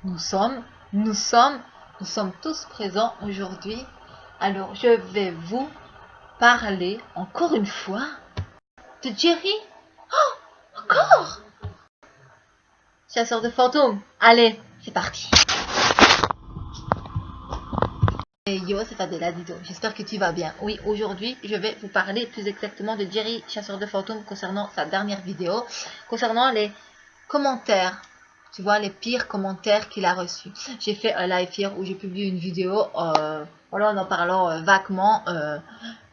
nous sommes tous présents aujourd'hui. Alors, je vais vous parler encore une fois de Jerry. Oh, encore chasseur de fantômes. Allez, c'est parti. Hey yo, c'est Fadela Dido. J'espère que tu vas bien. Oui, aujourd'hui, je vais vous parler plus exactement de Jerry, chasseur de fantômes, concernant sa dernière vidéo, concernant les commentaires. Tu vois, les pires commentaires qu'il a reçus. J'ai fait un live hier où j'ai publié une vidéo, voilà, en parlant vaguement,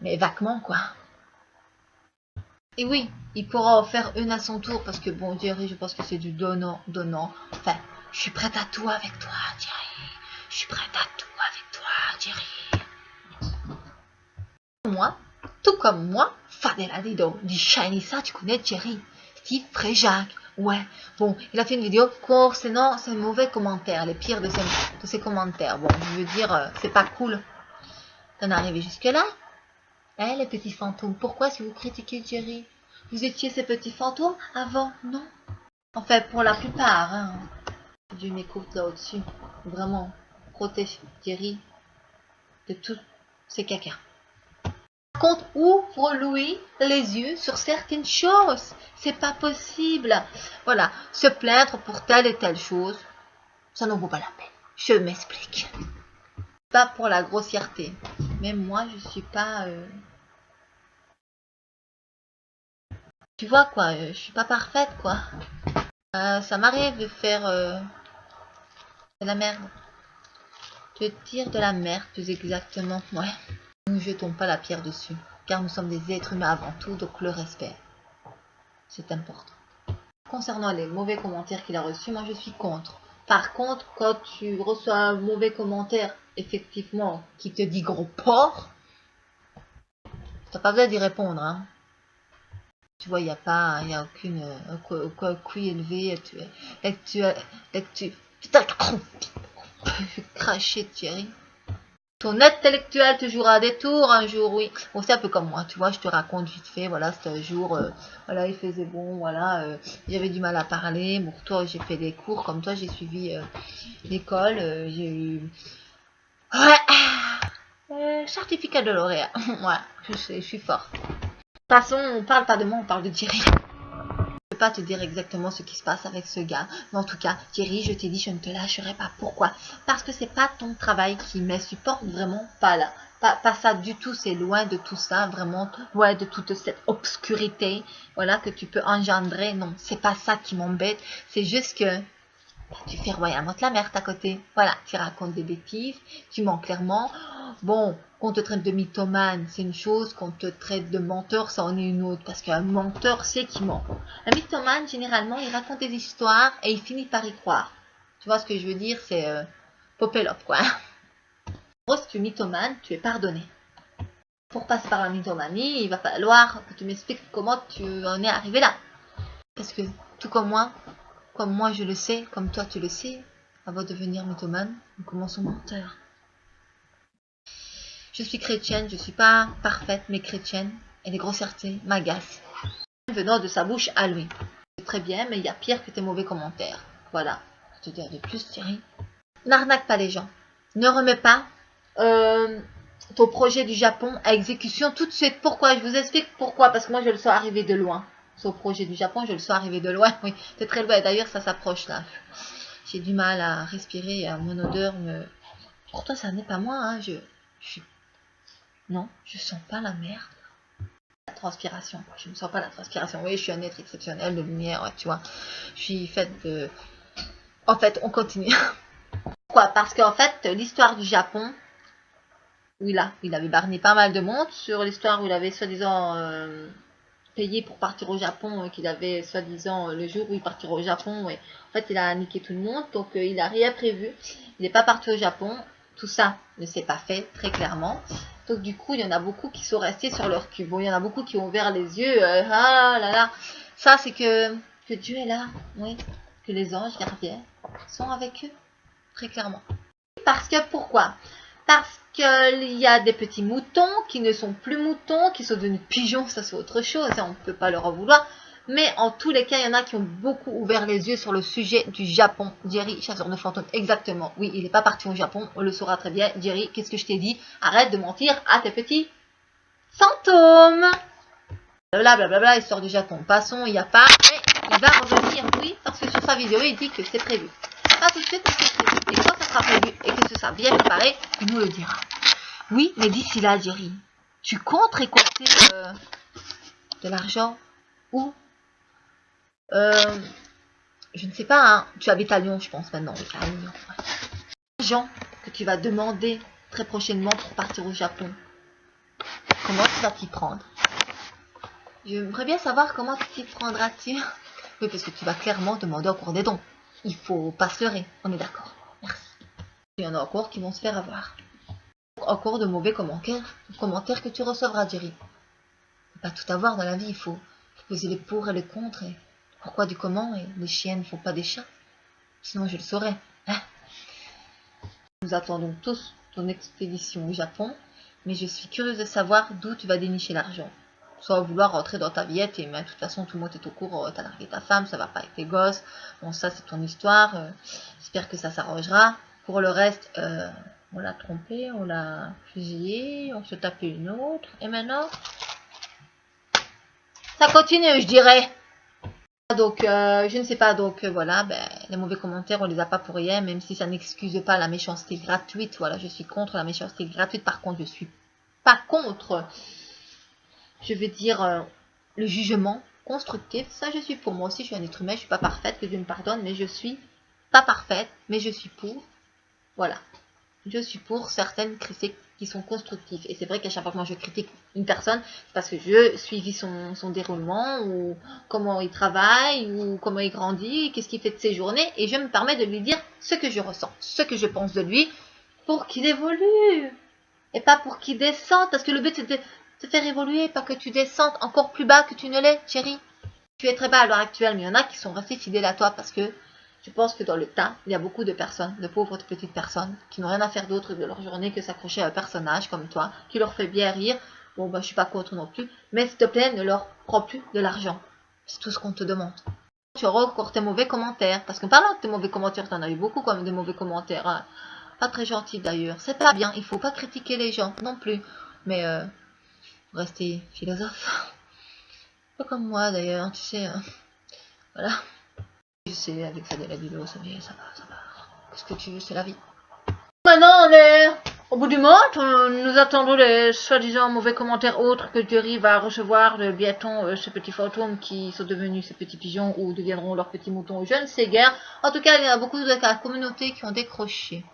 mais vaguement quoi. Et oui, il pourra en faire une à son tour parce que bon, Jerry, je pense que c'est du donnant. Enfin, je suis prête à tout avec toi, Jerry. Je suis prête à tout avec toi, Jerry. Moi, tout comme moi, Fadela Dido, du Shiny, ça, tu connais Jerry. Steve Fréjac. Ouais, bon, il a fait une vidéo concernant ses mauvais commentaires, les pires de ses commentaires. Bon, je veux dire, c'est pas cool d'en arriver jusque-là. Eh, les petits fantômes, pourquoi si vous critiquez Jerry? Vous étiez ces petits fantômes avant, non? En fait, pour la plupart, hein. Dieu m'écoute là au-dessus. Vraiment, protège Jerry de tous ces caca. Par contre, ouvre-lui les yeux sur certaines choses. C'est pas possible. Voilà, se plaindre pour telle et telle chose, ça n'en vaut pas la peine. Je m'explique. Pas pour la grossièreté. Même moi, je suis pas... Tu vois quoi, je suis pas parfaite quoi. Ça m'arrive de faire de la merde. De dire de la merde plus exactement. Ouais. Nous ne jetons pas la pierre dessus. Car nous sommes des êtres humains avant tout, donc le respect. C'est important. Concernant les mauvais commentaires qu'il a reçus, moi je suis contre. Par contre, quand tu reçois un mauvais commentaire, effectivement, qui te dit gros porc, t'as pas besoin d'y répondre, hein. Tu vois, il n'y a aucune couille élevée, tu putain, je vais cracher Thierry. Ton intellectuel te jouera des tours un jour, oui. Bon, c'est un peu comme moi, tu vois, je te raconte vite fait, voilà, c'était un jour, voilà, il faisait bon, voilà, j'avais du mal à parler, bon, toi, j'ai fait des cours, comme toi, j'ai suivi l'école, j'ai eu... Ouais, certificat de lauréat, ouais, je suis forte. De toute façon, on parle pas de moi, on parle de Thierry. Je ne peux pas te dire exactement ce qui se passe avec ce gars. Mais en tout cas, Thierry, je t'ai dit, je ne te lâcherai pas. Pourquoi? Parce que c'est pas ton travail qui me supporte vraiment pas là. Pas ça du tout, c'est loin de tout ça, vraiment, ouais, de toute cette obscurité, voilà, que tu peux engendrer. Non, c'est pas ça qui m'embête. C'est juste que tu fais royalement de la merde à côté. Voilà, tu racontes des bêtises, tu mens clairement. Bon, qu'on te traite de mythomane, c'est une chose. Qu'on te traite de menteur, ça en est une autre. Parce qu'un menteur, c'est qui ment. Un mythomane, généralement, il raconte des histoires et il finit par y croire. Tu vois ce que je veux dire? C'est popelop, quoi. En gros, si tu es mythomane, tu es pardonné. Pour passer par la mythomanie, il va falloir que tu m'expliques comment tu en es arrivé là. Parce que, tout comme moi je le sais, comme toi tu le sais, avant de devenir mythomane, nous commençons menteur. Je suis chrétienne, je ne suis pas parfaite, mais chrétienne, et les grossièretés m'agacent. Venant de sa bouche à lui. C'est très bien, mais il y a pire que tes mauvais commentaires. Voilà. Je te dis de plus, Thierry. N'arnaque pas les gens. Ne remets pas ton projet du Japon à exécution tout de suite. Pourquoi? Je vous explique pourquoi. Parce que moi, je le sens arriver de loin. Au projet du Japon, je le sens arriver de loin. Oui, c'est très loin. D'ailleurs, ça s'approche là. J'ai du mal à respirer. Mon odeur me... Pourtant, ça n'est pas moi. Hein. Non, je sens pas la merde. La transpiration. Je ne sens pas la transpiration. Oui, je suis un être exceptionnel de lumière. Ouais, tu vois. Je suis faite de... En fait, on continue. Pourquoi? Parce qu'en fait, l'histoire du Japon, où il avait barné pas mal de monde sur l'histoire où il avait soi-disant... payé pour partir au Japon, qu'il avait soi-disant le jour où il partira au Japon, et en fait il a niqué tout le monde, donc il n'a rien prévu, il n'est pas parti au Japon, tout ça ne s'est pas fait très clairement, donc du coup il y en a beaucoup qui sont restés sur leur cul, bon il y en a beaucoup qui ont ouvert les yeux, ah là là, ça c'est que Dieu est là, oui, que les anges gardiens sont avec eux, très clairement. Parce que pourquoi? Parce qu'il y a des petits moutons qui ne sont plus moutons, qui sont devenus pigeons, ça c'est autre chose, on ne peut pas leur en vouloir. Mais en tous les cas, il y en a qui ont beaucoup ouvert les yeux sur le sujet du Japon. Jerry, chasseur de fantômes, exactement. Oui, il n'est pas parti au Japon, on le saura très bien. Jerry, qu'est-ce que je t'ai dit? Arrête de mentir à tes petits fantômes. Blablabla, il sort du Japon. Passons, il n'y a pas. Mais il va revenir, oui, parce que sur sa vidéo, il dit que c'est prévu. Pas tout de suite, mais c'est prévu. Et quand ça sera prévu et que ce sera bien préparé, il nous le dira. Oui, mais d'ici là, Jerry, tu comptes récolter de l'argent ou je ne sais pas, hein, tu habites à Lyon, je pense maintenant. Oui, à Lyon. Ouais. L'argent que tu vas demander très prochainement pour partir au Japon, comment tu vas t'y prendre? J'aimerais bien savoir comment tu t'y prendras-tu. Oui, parce que tu vas clairement demander encore des dons. Il faut pas se leurrer, on est d'accord. Merci. Il y en a encore qui vont se faire avoir. Encore de mauvais commentaires que tu recevras, Jerry. Il faut pas tout avoir dans la vie, il faut poser les pour et les contre, et pourquoi du comment, et les chiens ne font pas des chats. Sinon je le saurais. Hein? Nous attendons tous ton expédition au Japon, mais je suis curieuse de savoir d'où tu vas dénicher l'argent. Soit vouloir rentrer dans ta viette, et mais de toute façon tout le monde est au courant, t'as largué ta femme, ça va pas avec tes gosses. Bon, ça c'est ton histoire, j'espère que ça s'arrangera. Pour le reste, on l'a trompé, on l'a fusillé, on se tapait une autre, et maintenant ça continue, je dirais. Donc, je ne sais pas, donc voilà, ben, les mauvais commentaires, on les a pas pour rien, même si ça n'excuse pas la méchanceté gratuite. Voilà, je suis contre la méchanceté gratuite. Par contre, je suis pas contre, je veux dire, le jugement constructif. Ça, je suis pour. Moi aussi, je suis un être humain, je suis pas parfaite, que Dieu me pardonne, mais je suis pas parfaite, mais je suis pour. Voilà. Je suis pour certaines critiques qui sont constructives. Et c'est vrai qu'à chaque fois que moi je critique une personne, c'est parce que je suivis son déroulement, ou comment il travaille, ou comment il grandit, qu'est-ce qu'il fait de ses journées, et je me permets de lui dire ce que je ressens, ce que je pense de lui, pour qu'il évolue. Et pas pour qu'il descende, parce que le but c'est de te faire évoluer, pas que tu descendes encore plus bas que tu ne l'es, chérie. Tu es très bas à l'heure actuelle, mais il y en a qui sont restés fidèles à toi parce que je pense que dans le tas, il y a beaucoup de personnes, de pauvres petites personnes, qui n'ont rien à faire d'autre de leur journée que s'accrocher à un personnage comme toi, qui leur fait bien rire. Bon, bah, je suis pas contre non plus, mais s'il te plaît, ne leur prends plus de l'argent. C'est tout ce qu'on te demande. Tu auras encore tes mauvais commentaires, parce qu'en parlant de tes mauvais commentaires, tu en as eu beaucoup comme des mauvais commentaires, hein. Pas très gentils d'ailleurs. C'est pas bien, il faut pas critiquer les gens non plus. Mais, rester philosophe. Pas comme moi d'ailleurs, tu sais, voilà. Je sais, avec ça de la vidéo, ça va, ça va. Qu'est-ce que tu veux, c'est la vie. Maintenant, on est au bout du monde. Nous attendons les soi-disant mauvais commentaires autres que Jerry va recevoir de bientôt ces petits fantômes qui sont devenus ces petits pigeons ou deviendront leurs petits moutons. Je ne sais guère. En tout cas, il y a beaucoup de la communauté qui ont décroché.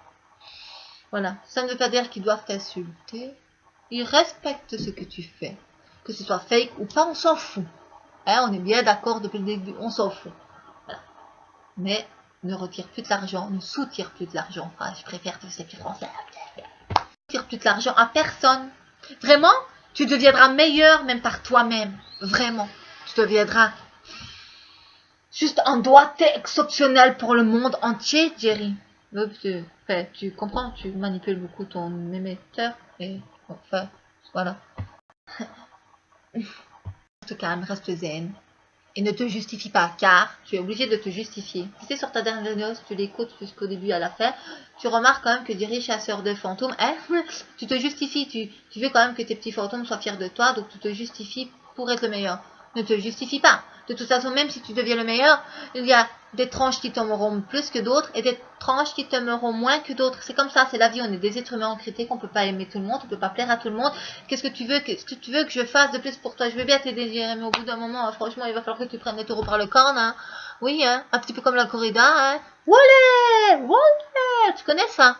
Voilà. Ça ne veut pas dire qu'ils doivent t'insulter. Ils respectent ce que tu fais. Que ce soit fake ou pas, on s'en fout. Hein, on est bien d'accord depuis le début, on s'en fout. Voilà. Mais ne retire plus de l'argent, ne soutire plus de l'argent. Enfin, je préfère que c'est plus français. Ne soutire plus de l'argent à personne. Vraiment, tu deviendras meilleur même par toi-même. Vraiment. Tu deviendras juste un doigté exceptionnel pour le monde entier, Jerry. Tu comprends, tu manipules beaucoup ton émetteur. Et enfin, voilà. Te calme, reste zen. Et ne te justifie pas, car tu es obligé de te justifier. Tu sais, sur ta dernière vidéo, si tu l'écoutes jusqu'au début à la fin, tu remarques quand même que Jerry, chasseur de fantômes, hein, tu te justifies, tu veux quand même que tes petits fantômes soient fiers de toi, donc tu te justifies pour être le meilleur. Ne te justifie pas. De toute façon, même si tu deviens le meilleur, il y a des tranches qui t'aimeront plus que d'autres et des tranches qui t'aimeront moins que d'autres. C'est comme ça, c'est la vie, on est des êtres humains, on critique, on peut pas aimer tout le monde, on peut pas plaire à tout le monde. Qu'est-ce que tu veux que je fasse de plus pour toi? Je veux bien t'aider, mais au bout d'un moment, franchement, il va falloir que tu prennes les taureaux par le corne, hein. Oui, hein, un petit peu comme la corrida, hein. Wallé, wallé, tu connais ça?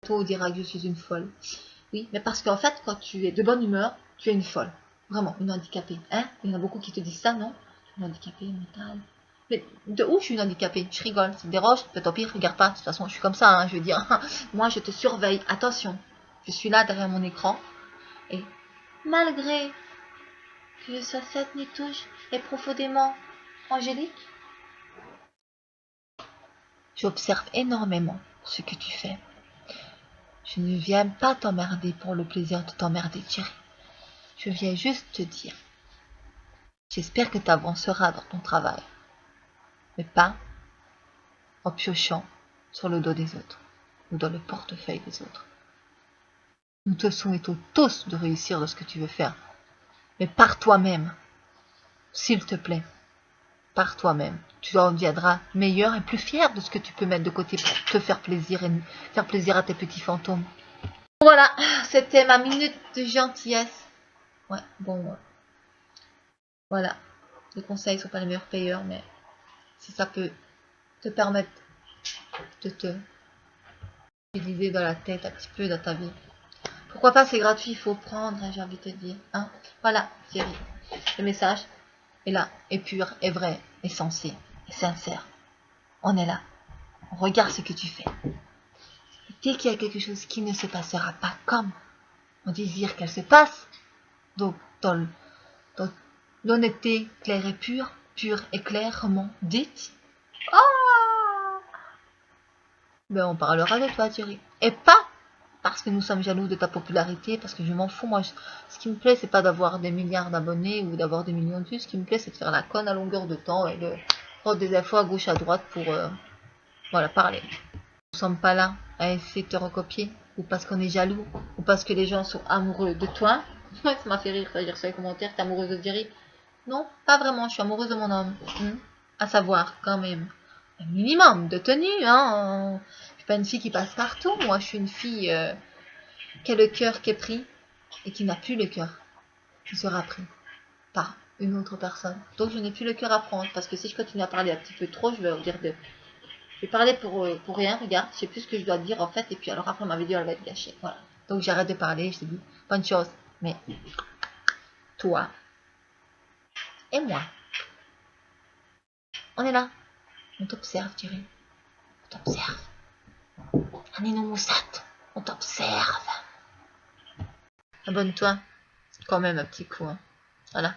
Toi, dira que je suis une folle. Oui, mais parce qu'en fait, quand tu es de bonne humeur, tu es une folle. Vraiment, une handicapée, hein. Il y en a beaucoup qui te disent ça, non? Une handicapée mentale. Mais de où je suis une handicapée? Je rigole, ça te dérange? Mais tant pis, regarde pas, de toute façon, je suis comme ça, hein, je veux dire. Moi, je te surveille, attention. Je suis là derrière mon écran. Et malgré que je sois cette nitouche et profondément angélique, j'observe énormément ce que tu fais. Je ne viens pas t'emmerder pour le plaisir de t'emmerder, Thierry. Je viens juste te dire J'espère que tu avanceras dans ton travail, mais pas en piochant sur le dos des autres ou dans le portefeuille des autres. Nous te souhaitons tous de réussir dans ce que tu veux faire, mais par toi-même, s'il te plaît, par toi-même. Tu en deviendras meilleur et plus fier de ce que tu peux mettre de côté pour te faire plaisir et faire plaisir à tes petits fantômes. Voilà, c'était ma minute de gentillesse. Ouais, bon, voilà. Les conseils sont pas les meilleurs payeurs, mais si ça peut te permettre de te utiliser dans la tête un petit peu dans ta vie. Pourquoi pas, c'est gratuit, il faut prendre, j'ai envie de te dire. Hein, voilà, Thierry. Le message est là, est pur, est vrai, est sensé, est sincère. On est là. On regarde ce que tu fais. Et dès qu'il y a quelque chose qui ne se passera pas comme on désire qu'elle se passe, donc dans l'honnêteté claire et pure et clairement dite, ben on parlera de toi, Thierry. Et pas parce que nous sommes jaloux de ta popularité, parce que je m'en fous. Moi, ce qui me plaît, c'est pas d'avoir des milliards d'abonnés ou d'avoir des millions de vues. Ce qui me plaît, c'est de faire la conne à longueur de temps et de prendre des infos à gauche à droite pour voilà, parler. Nous sommes pas là à essayer de te recopier, ou parce qu'on est jaloux, ou parce que les gens sont amoureux de toi. Ça m'a fait rire, j'ai reçu un commentaire, t'es amoureuse de Thierry? Non, pas vraiment, je suis amoureuse de mon homme. À savoir, quand même, un minimum de tenue, hein. Je suis pas une fille qui passe partout, moi je suis une fille qui a le cœur qui est pris, et qui n'a plus le cœur, qui sera pris par une autre personne. Donc je n'ai plus le cœur à prendre, parce que si je continue à parler un petit peu trop, je vais dire de... Je vais parler pour rien, regarde, je sais plus ce que je dois dire en fait, et puis alors après ma vidéo elle va être gâchée, voilà. Donc j'arrête de parler, je te dis bonne chose, mais toi et moi, on est là, on t'observe Thierry, on t'observe, Anino Moussat, on t'observe. Abonne-toi, quand même un petit coup, hein. Voilà.